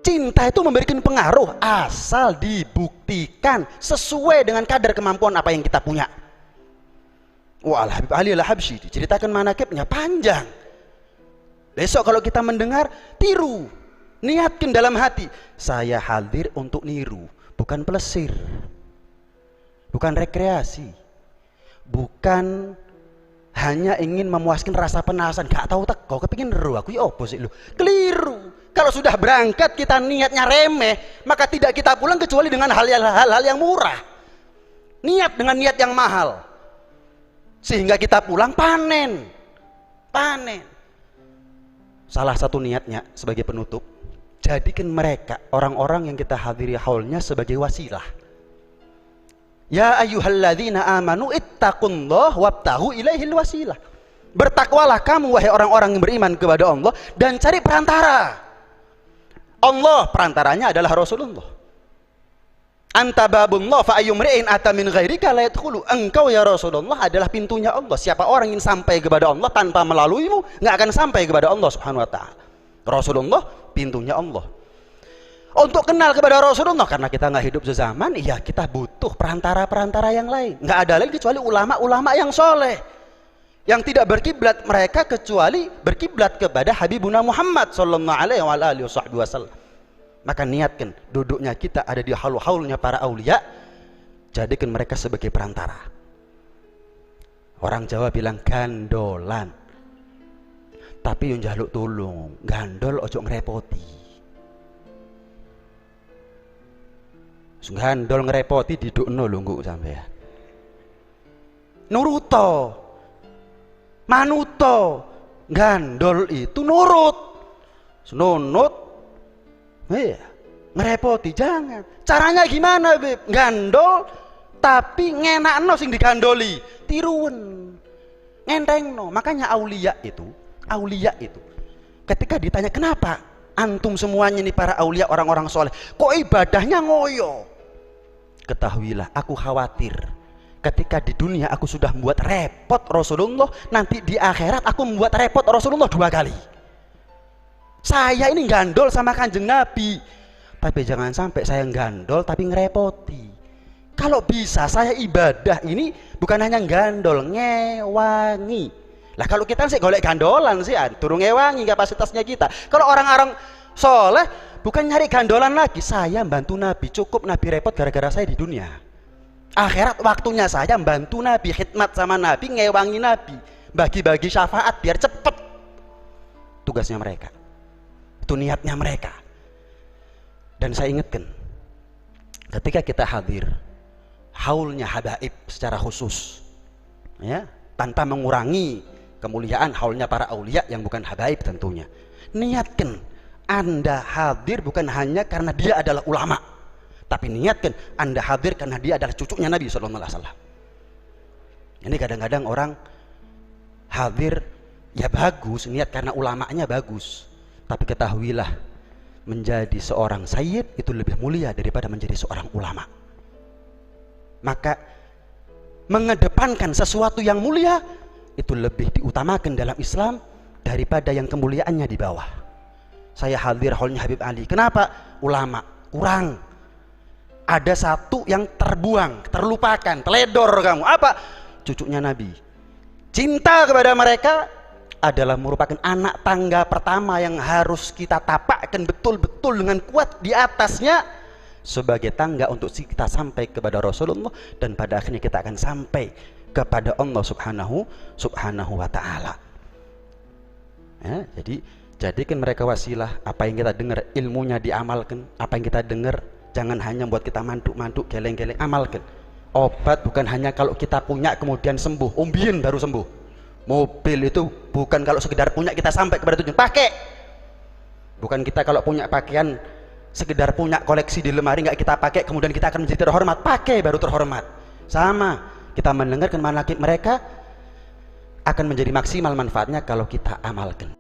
Cinta itu memberikan pengaruh asal dibuktikan sesuai dengan kadar kemampuan apa yang kita punya. Wah, Al-Habib Ali Al-Habsyi diceritakan manaqibnya panjang. Besok kalau kita mendengar, tiru, niatkan dalam hati, saya hadir untuk niru, bukan pelesir, bukan rekreasi, bukan hanya ingin memuaskan rasa penasaran. Gak tahu teko kepingin ru aku ya opo sih lu. Keliru. Kalau sudah berangkat kita niatnya remeh, maka tidak kita pulang kecuali dengan hal-hal yang murah. Niat dengan niat yang mahal, sehingga kita pulang panen. Salah satu niatnya sebagai penutup, jadikan mereka orang-orang yang kita hadiri haulnya sebagai wasilah. Ya ayyuhalladzina amanu ittaqullah wabtahu ilaihil wasilah. Bertakwalah kamu wahai orang-orang yang beriman kepada Allah dan cari perantara. Allah perantaranya adalah Rasulullah. Anta babullah fa ayyumri'in ata min ghairika la yadkhulu. Engkau ya Rasulullah adalah pintunya Allah. Siapa orang ingin sampai kepada Allah tanpa melaluimu, enggak akan sampai kepada Allah Subhanahu wa taala. Rasulullah pintunya Allah. Untuk kenal kepada Rasulullah, karena kita nggak hidup sezaman, ya kita butuh perantara-perantara yang lain. Nggak ada lagi kecuali ulama-ulama yang soleh, yang tidak berkiblat mereka kecuali berkiblat kepada Habibuna Muhammad sallallahu alaihi wasallam. Maka niatkan duduknya kita ada di haul-haulnya para aulia, jadikan mereka sebagai perantara. Orang Jawa bilang gandolan, tapi yang jaluk tulung, gandol ojo ngerepoti. Gandol ngerepoti didukno lho nggo sampean. Nuruto, manuto, gandol itu nurut. Nunut, iya, ngerepoti jangan. Caranya gimana, Beb? Gandol tapi ngenakno sing digandoli, tiruan, ngentengno. Makanya aulia itu ketika ditanya kenapa antum semuanya ini para aulia orang-orang soleh kok ibadahnya ngoyo, ketahuilah aku khawatir ketika di dunia aku sudah membuat repot Rasulullah, nanti di akhirat aku membuat repot Rasulullah 2 kali. Saya ini gandol sama Kanjeng Nabi, tapi jangan sampai saya gandol tapi ngerepoti. Kalau bisa saya ibadah ini bukan hanya gandol, ngewangi. Lah kalau kita sih golek gandolan sih, turun ngewangi kapasitasnya kita. Kalau orang-orang soleh bukan nyari gandolan lagi, saya bantu Nabi, cukup Nabi repot gara-gara saya di dunia. Akhirat waktunya saya bantu Nabi, khidmat sama Nabi, ngewangi Nabi, bagi-bagi syafaat biar cepet. Tugasnya mereka, itu niatnya mereka. Dan saya ingatkan, ketika kita hadir haulnya habaib secara khusus, ya, tanpa mengurangi kemuliaan haulnya para aulia yang bukan habaib tentunya, niatkan Anda hadir bukan hanya karena dia adalah ulama, tapi niatkan Anda hadir karena dia adalah cucunya Nabi SAW. Ini kadang-kadang orang hadir ya bagus, niat karena ulamanya bagus, tapi ketahuilah menjadi seorang sayyid itu lebih mulia daripada menjadi seorang ulama. Maka mengedepankan sesuatu yang mulia itu lebih diutamakan dalam Islam daripada yang kemuliaannya di bawah. Saya hadir haulnya Habib Ali. Kenapa? Ulama kurang. Ada satu yang terbuang, terlupakan, teledor kamu. Apa? Cucunya Nabi. Cinta kepada mereka adalah merupakan anak tangga pertama yang harus kita tapakkan betul-betul dengan kuat di atasnya sebagai tangga untuk kita sampai kepada Rasulullah, dan pada akhirnya kita akan sampai kepada Allah subhanahu wa ta'ala. Ya, jadi jadikan mereka wasilah. Apa yang kita dengar ilmunya diamalkan, apa yang kita dengar jangan hanya buat kita mantuk-mantuk, geleng-geleng, amalkan. Obat bukan hanya kalau kita punya kemudian sembuh, umbien baru sembuh. Mobil itu bukan kalau sekedar punya kita sampai kepada tujuan, pakai. Bukan kita kalau punya pakaian sekedar punya koleksi di lemari nggak kita pakai kemudian kita akan menjadi terhormat, pakai baru terhormat. Sama, kita mendengarkan manaqib mereka akan menjadi maksimal manfaatnya kalau kita amalkan.